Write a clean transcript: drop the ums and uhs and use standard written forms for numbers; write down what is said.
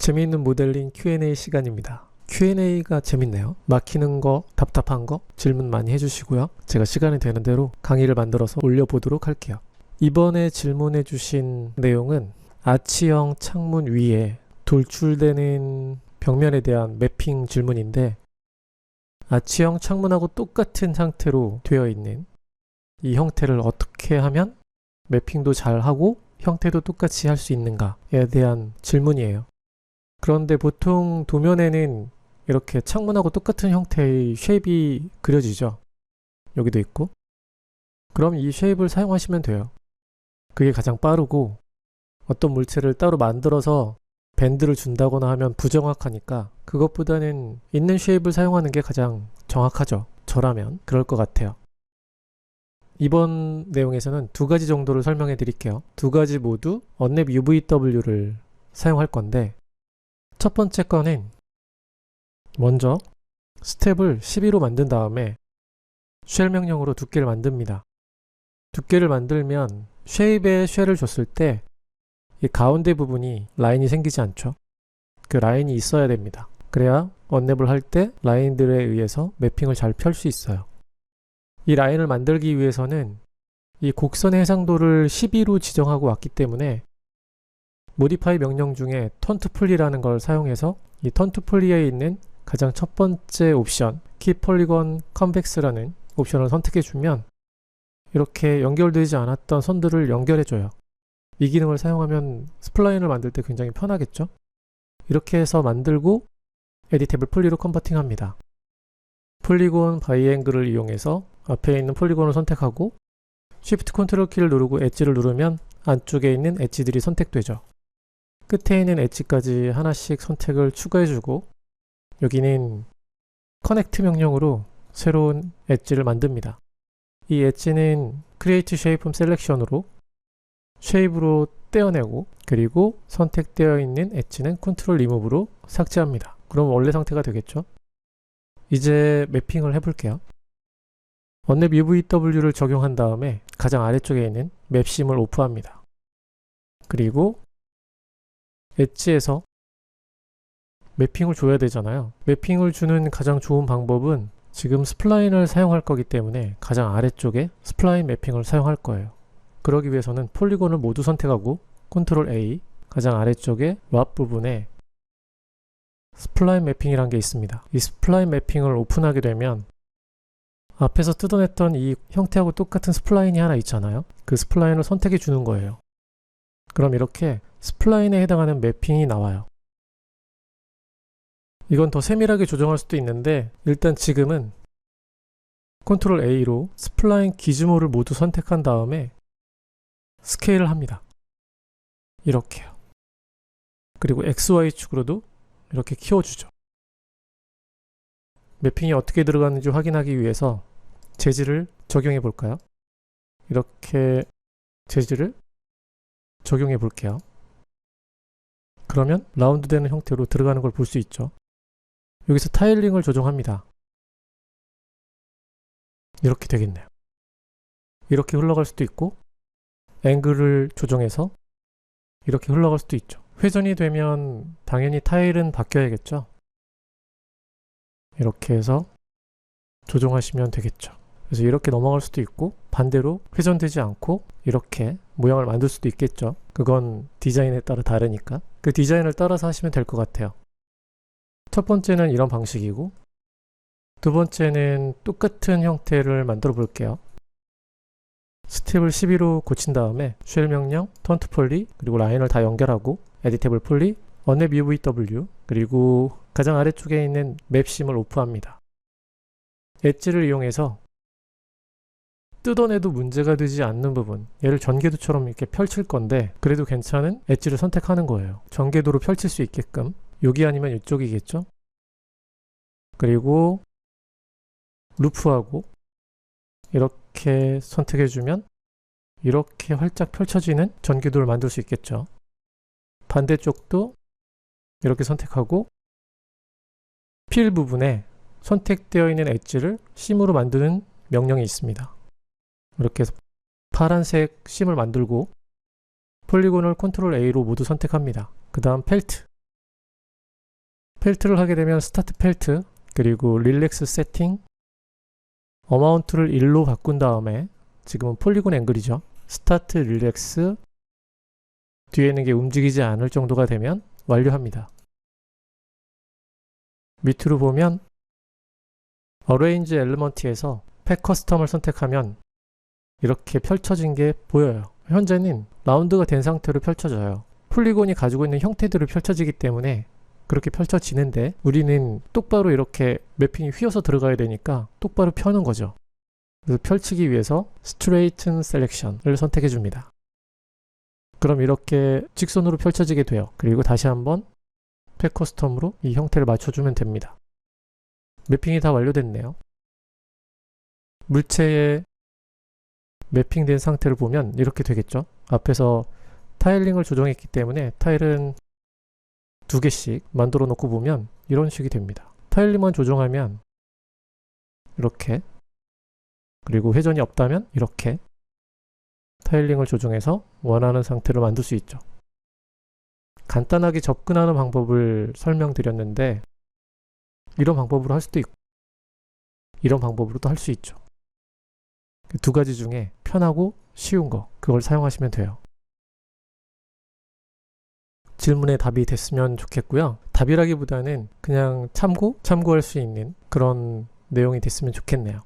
재미있는 모델링 Q&A 시간입니다. Q&A가 재밌네요. 막히는 거, 답답한 거 질문 많이 해주시고요. 제가 시간이 되는 대로 강의를 만들어서 올려보도록 할게요. 이번에 질문해 주신 내용은 아치형 창문 위에 돌출되는 벽면에 대한 매핑 질문인데, 아치형 창문하고 똑같은 상태로 되어 있는 이 형태를 어떻게 하면 매핑도 잘 하고 형태도 똑같이 할 수 있는가에 대한 질문이에요. 그런데 보통 도면에는 이렇게 창문하고 똑같은 형태의 쉐입이 그려지죠. 여기도 있고. 그럼 이 쉐입을 사용하시면 돼요. 그게 가장 빠르고, 어떤 물체를 따로 만들어서 밴드를 준다거나 하면 부정확하니까 그것보다는 있는 쉐입을 사용하는 게 가장 정확하죠. 저라면 그럴 것 같아요. 이번 내용에서는 두 가지 정도를 설명해 드릴게요. 두 가지 모두 언랩 UVW를 사용할 건데, 첫 번째 거는 먼저 스텝을 12로 만든 다음에 쉘 명령으로 두께를 만듭니다. 두께를 만들면 쉐입에 쉘을 줬을 때 이 가운데 부분이 라인이 생기지 않죠. 그 라인이 있어야 됩니다. 그래야 언랩을 할 때 라인들에 의해서 매핑을 잘 펼 수 있어요. 이 라인을 만들기 위해서는 이 곡선의 해상도를 12로 지정하고 왔기 때문에 모디파이 명령 중에 턴투플리라는 걸 사용해서 이 턴투플리에 있는 가장 첫 번째 옵션 Keep Polygon Convex라는 옵션을 선택해 주면 이렇게 연결되지 않았던 선들을 연결해 줘요. 이 기능을 사용하면 스플라인을 만들 때 굉장히 편하겠죠. 이렇게 해서 만들고 에디테이블 폴리로 컨버팅 합니다. 폴리곤 바이앵글을 이용해서 앞에 있는 폴리곤을 선택하고 Shift 컨트롤 키를 누르고 엣지를 누르면 안쪽에 있는 엣지들이 선택되죠. 끝에 있는 엣지까지 하나씩 선택을 추가해주고, 여기는 커넥트 명령으로 새로운 엣지를 만듭니다. 이 엣지는 Create Shape from Selection으로 쉐입으로 떼어내고, 그리고 선택되어 있는 엣지는 컨트롤 리무브로 삭제합니다. 그럼 원래 상태가 되겠죠. 이제 매핑을 해볼게요. 언랩 UVW를 적용한 다음에 가장 아래쪽에 있는 맵심을 오프합니다. 그리고 엣지에서 매핑을 줘야 되잖아요. 매핑을 주는 가장 좋은 방법은 지금 스플라인을 사용할 거기 때문에 가장 아래쪽에 스플라인 매핑을 사용할 거예요. 그러기 위해서는 폴리곤을 모두 선택하고 컨트롤 A, 가장 아래쪽에 왑 부분에 스플라인 매핑이란 게 있습니다. 이 스플라인 매핑을 오픈하게 되면 앞에서 뜯어냈던 이 형태하고 똑같은 스플라인이 하나 있잖아요. 그 스플라인을 선택해 주는 거예요. 그럼 이렇게 스플라인에 해당하는 매핑이 나와요. 이건 더 세밀하게 조정할 수도 있는데, 일단 지금은 컨트롤 A로 스플라인 기즈모를 모두 선택한 다음에 스케일을 합니다. 이렇게요. 그리고 XY축으로도 이렇게 키워주죠. 매핑이 어떻게 들어가는지 확인하기 위해서 재질을 적용해 볼까요? 이렇게 재질을 적용해 볼게요. 그러면 라운드 되는 형태로 들어가는 걸 볼 수 있죠. 여기서 타일링을 조정합니다. 이렇게 되겠네요. 이렇게 흘러갈 수도 있고, 앵글을 조정해서 이렇게 흘러갈 수도 있죠. 회전이 되면 당연히 타일은 바뀌어야겠죠. 이렇게 해서 조정하시면 되겠죠. 그래서 이렇게 넘어갈 수도 있고, 반대로 회전되지 않고 이렇게 모양을 만들 수도 있겠죠. 그건 디자인에 따라 다르니까 그 디자인을 따라서 하시면 될 것 같아요. 첫 번째는 이런 방식이고, 두 번째는 똑같은 형태를 만들어 볼게요. 스텝을 12로 고친 다음에 쉘 명령, 턴 투 폴리, 그리고 라인을 다 연결하고 에디테이블 폴리, 언랩 UVW, 그리고 가장 아래쪽에 있는 맵심을 오프합니다. 엣지를 이용해서 뜯어내도 문제가 되지 않는 부분, 얘를 전개도처럼 이렇게 펼칠 건데 그래도 괜찮은 엣지를 선택하는 거예요. 전개도로 펼칠 수 있게끔. 여기 아니면 이쪽이겠죠. 그리고 루프하고 이렇게 선택해주면 이렇게 활짝 펼쳐지는 전개도를 만들 수 있겠죠. 반대쪽도 이렇게 선택하고 필 부분에 선택되어 있는 엣지를 심으로 만드는 명령이 있습니다. 이렇게 해서 파란색 심을 만들고 폴리곤을 컨트롤 A로 모두 선택합니다. 그 다음 펠트, 펠트를 하게 되면 스타트 펠트, 그리고 릴렉스 세팅, 어마운트를 1로 바꾼 다음에 지금은 폴리곤 앵글이죠. 스타트 릴렉스, 뒤에 있는 게 움직이지 않을 정도가 되면 완료합니다. 밑으로 보면 어레인지 엘리먼트에서 팩 커스텀을 선택하면 이렇게 펼쳐진 게 보여요. 현재는 라운드가 된 상태로 펼쳐져요. 폴리곤이 가지고 있는 형태대로 펼쳐지기 때문에 그렇게 펼쳐지는데 우리는 똑바로 이렇게 매핑이 휘어서 들어가야 되니까 똑바로 펴는 거죠. 그래서 펼치기 위해서 Straighten Selection을 선택해 줍니다. 그럼 이렇게 직선으로 펼쳐지게 돼요. 그리고 다시 한번 팩 커스텀으로 이 형태를 맞춰주면 됩니다. 매핑이 다 완료됐네요. 물체의 매핑된 상태를 보면 이렇게 되겠죠. 앞에서 타일링을 조정했기 때문에 타일은 2개씩 만들어 놓고 보면 이런 식이 됩니다. 타일링만 조정하면 이렇게, 그리고 회전이 없다면 이렇게 타일링을 조정해서 원하는 상태로 만들 수 있죠. 간단하게 접근하는 방법을 설명드렸는데 이런 방법으로 할 수도 있고 이런 방법으로도 할 수 있죠. 두 가지 중에 편하고 쉬운 거, 그걸 사용하시면 돼요. 질문에 답이 됐으면 좋겠고요. 답이라기보다는 그냥 참고할 수 있는 그런 내용이 됐으면 좋겠네요.